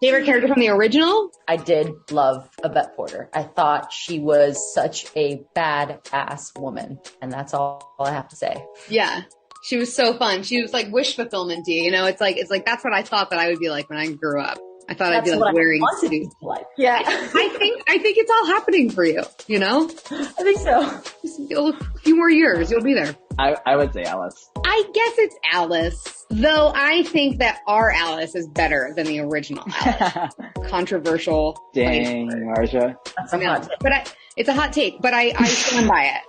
Favorite character from the original? I did love Yvette Porter. I thought she was such a badass woman, and that's all I have to say. Yeah. She was so fun. She was like wish fulfillment-y, you know, it's like, that's what I thought that I would be like when I grew up. I thought I'd be like wearing suits. Yeah. I think it's all happening for you, you know? I think so. Just a few more years, you'll be there. I would say Alice. I guess it's Alice, though I think that our Alice is better than the original Alice. Controversial. Dang, Marja. That's a hot take. But it's a hot take, but I stand by it.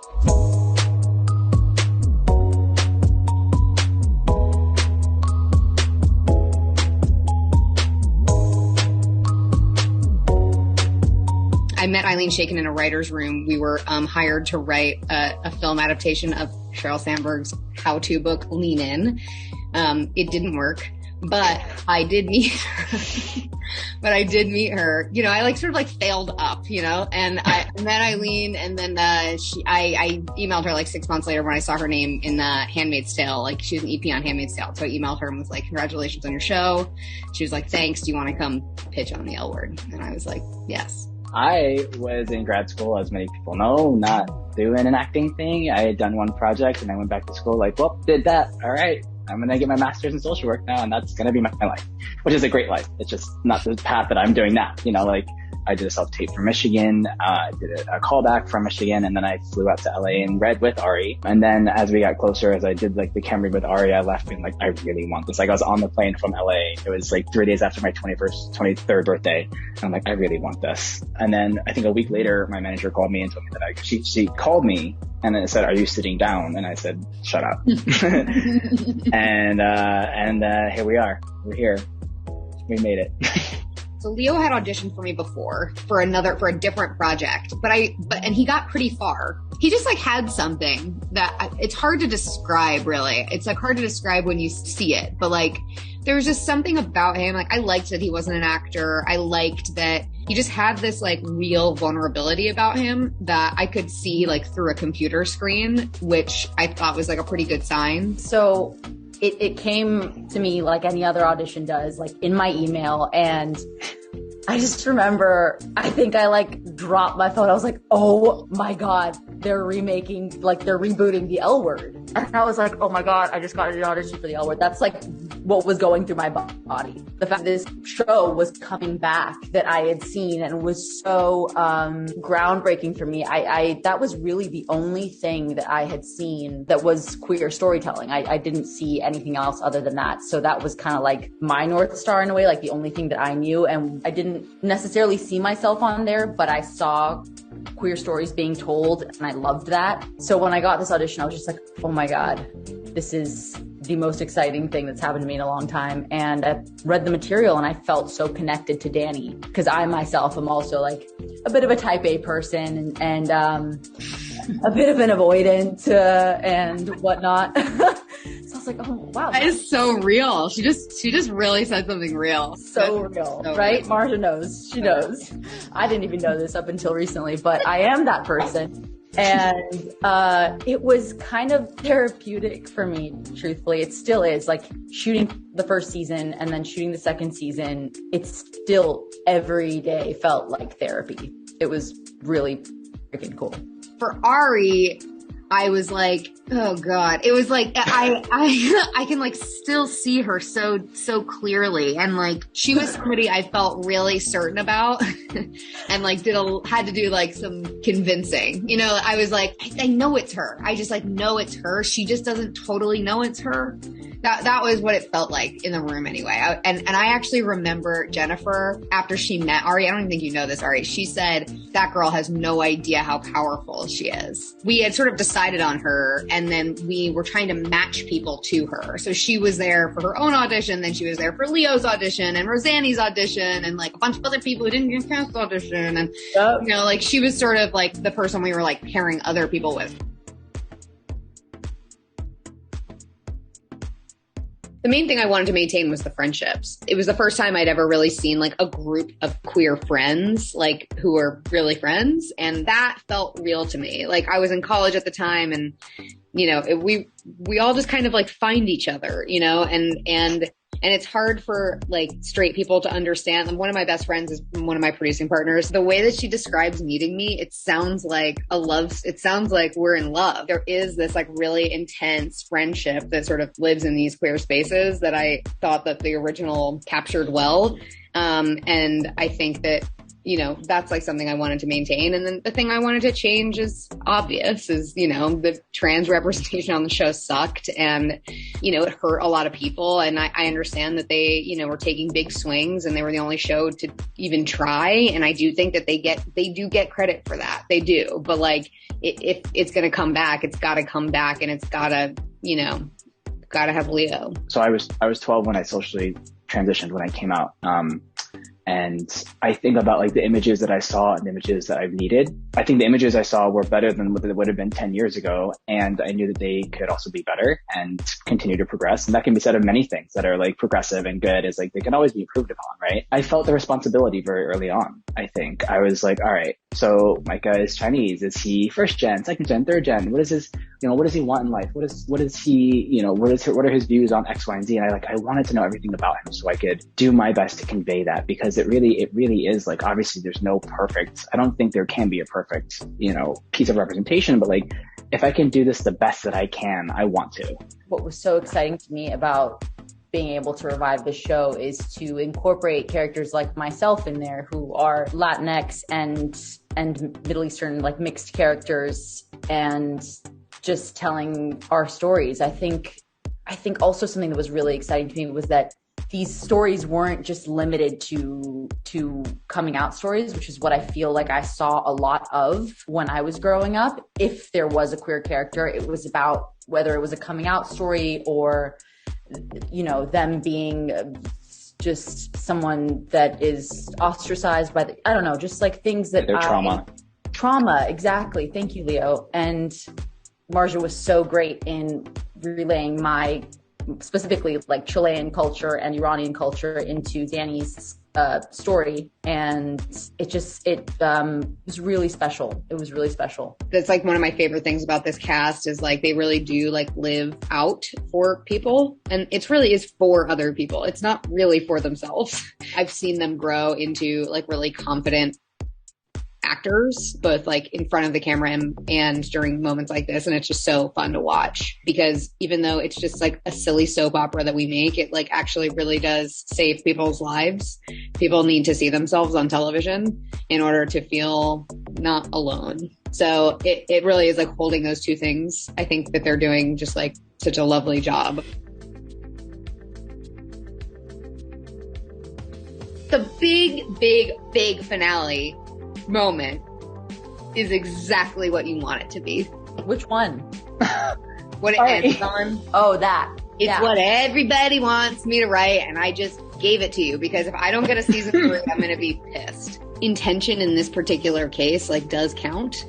I met Eileen Shaken in a writer's room. We were hired to write a film adaptation of Sheryl Sandberg's how-to book, Lean In. It didn't work, but I did meet her. You know, I like sort of like failed up, you know, and I met Eileen, and then I emailed her like 6 months later when I saw her name in Handmaid's Tale. Like, she was an EP on Handmaid's Tale. So I emailed her and was like, congratulations on your show. She was like, thanks. Do you want to come pitch on the L Word? And I was like, yes. I was in grad school, as many people know, not doing an acting thing. I had done one project and I went back to school like, well, did that. All right. I'm going to get my master's in social work now, and that's going to be my life, which is a great life. It's just not the path that I'm doing now. You know, like, I did a self-tape from Michigan, did a callback from Michigan, and then I flew out to LA and read with Ari. And then as we got closer, as I did like the chem read with Ari, I left being like, I really want this. Like, I was on the plane from LA. It was like 3 days after my 23rd birthday. And I'm like, I really want this. And then I think a week later, my manager called me and told me that she called me and then it said, are you sitting down? And I said, shut up. and here we are. We're here. We made it. So Leo had auditioned for me before for a different project, and he got pretty far. He just like had something that it's hard to describe, really. It's like hard to describe when you see it, but like there was just something about him. Like, I liked that he wasn't an actor. I liked that he just had this like real vulnerability about him that I could see like through a computer screen, which I thought was like a pretty good sign. So it came to me like any other audition does, like in my email, and I just remember, I think I like dropped my phone. I was like, oh my God, they're rebooting the L Word. And I was like, oh my God, I just got an audition for the L Word. That's like what was going through my body. The fact that this show was coming back that I had seen and was so groundbreaking for me. That was really the only thing that I had seen that was queer storytelling. I didn't see anything else other than that. So that was kind of like my North Star in a way, like the only thing that I knew. And I didn't necessarily see myself on there, but I saw queer stories being told and I loved that. So when I got this audition, I was just like, oh my God, this is the most exciting thing that's happened to me in a long time. And I read the material and I felt so connected to Danny, because I myself am also like a bit of a type A person and a bit of an avoidant and whatnot. So I was like, oh wow, that is so real. She just really said something real. So real, so right? Real. Marja knows. She knows. I didn't even know this up until recently, but I am that person. And it was kind of therapeutic for me, truthfully. It still is. Like, shooting the first season and then shooting the second season, it's still every day felt like therapy. It was really freaking cool. For Ari, I was like, oh God. It was like, I can like still see her so clearly. And like, she was somebody I felt really certain about and like had to do like some convincing, you know. I was like, I know it's her. I just like know it's her. She just doesn't totally know it's her. That was what it felt like in the room anyway. And I actually remember Jennifer, after she met Ari, I don't even think you know this, Ari, she said, that girl has no idea how powerful she is. We had sort of decided on her, and then we were trying to match people to her. So she was there for her own audition, then she was there for Leo's audition and Rosanne's audition and like a bunch of other people who didn't get cast audition. And, you know, like she was sort of like the person we were like pairing other people with. The main thing I wanted to maintain was the friendships. It was the first time I'd ever really seen like a group of queer friends, like who were really friends. And that felt real to me. Like, I was in college at the time, and, you know, we all just kind of like find each other, you know, and And it's hard for like straight people to understand. And one of my best friends is one of my producing partners. The way that she describes meeting me, it sounds like it sounds like we're in love. There is this like really intense friendship that sort of lives in these queer spaces that I thought that the original captured well. And I think that, you know, that's like something I wanted to maintain. And then the thing I wanted to change is obvious is, you know, the trans representation on the show sucked and, you know, it hurt a lot of people. And I understand that they, you know, were taking big swings and they were the only show to even try. And I do think that they do get credit for that. They do. But like, if it's going to come back, it's got to come back and it's got to, you know, got to have Leo. So I was 12 when I socially transitioned when I came out. And I think about like the images that I saw and the images that I've needed. I think the images I saw were better than what they would have been 10 years ago. And I knew that they could also be better and continue to progress. And that can be said of many things that are like progressive and good is like they can always be improved upon, right? I felt the responsibility very early on. I think I was like, all right, so Micah is Chinese. Is he first gen, second gen, third gen? What is his, you know, what does he want in life? What is he, you know, what are his views on X, Y, and Z? And I wanted to know everything about him so I could do my best to convey that because it really is like, obviously there's no perfect, I don't think there can be a perfect, you know, piece of representation, but like, if I can do this the best that I can, I want to. What was so exciting to me about being able to revive the show is to incorporate characters like myself in there who are Latinx and Middle Eastern, like mixed characters and just telling our stories. I think also something that was really exciting to me was that these stories weren't just limited to coming out stories, which is what I feel like I saw a lot of when I was growing up. If there was a queer character, it was about whether it was a coming out story or, you know, them being just someone that is ostracized by I don't know, just like things that their trauma. Exactly. Thank you, Leo. And Marja was so great in relaying my specifically like Chilean culture and Iranian culture into Danny's story, and it was really special. It was really special. That's like one of my favorite things about this cast is like they really do like live out for people, and it's really is for other people. It's not really for themselves. I've seen them grow into like really confident actors, both like in front of the camera and during moments like this. And it's just so fun to watch because even though it's just like a silly soap opera that we make, it like actually really does save people's lives. People need to see themselves on television in order to feel not alone. So it really is like holding those two things. I think that they're doing just like such a lovely job. The big finale moment is exactly what you want it to be. Which one? What it ends on. Oh, that. It's what everybody wants me to write, and I just gave it to you because if I don't get a season 3, I'm going to be pissed. Intention in this particular case, like, does count.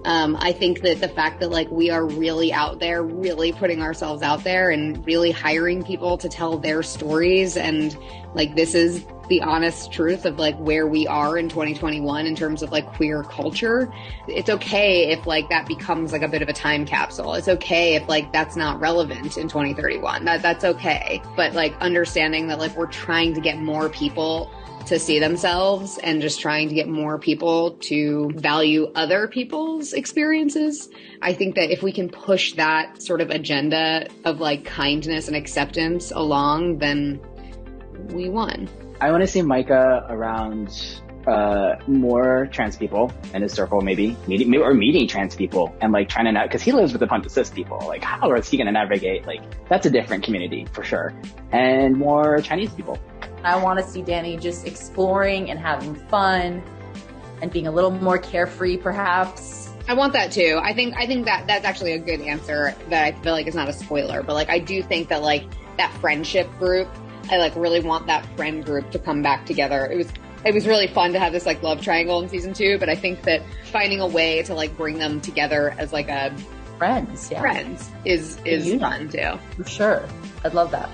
I think that the fact that like we are really out there, really putting ourselves out there and really hiring people to tell their stories. And like, this is the honest truth of like where we are in 2021 in terms of like queer culture. It's okay if like that becomes like a bit of a time capsule. It's okay if like that's not relevant in 2031. That's okay. But like understanding that like we're trying to get more people to see themselves and just trying to get more people to value other people's experiences. I think that if we can push that sort of agenda of like kindness and acceptance along, then we won. I want to see Micah around more trans people in his circle, maybe meeting trans people and like trying to, because he lives with a bunch of cis people. Like, how is he going to navigate? Like, that's a different community for sure. And more Chinese people. I want to see Danny just exploring and having fun and being a little more carefree, perhaps. I want that too. I think that that's actually a good answer that I feel like is not a spoiler, but like I do think that like that friendship group, I like really want that friend group to come back together. It was really fun to have this like love triangle in season 2, but I think that finding a way to like bring them together as like a friends is fun too. For sure. I'd love that.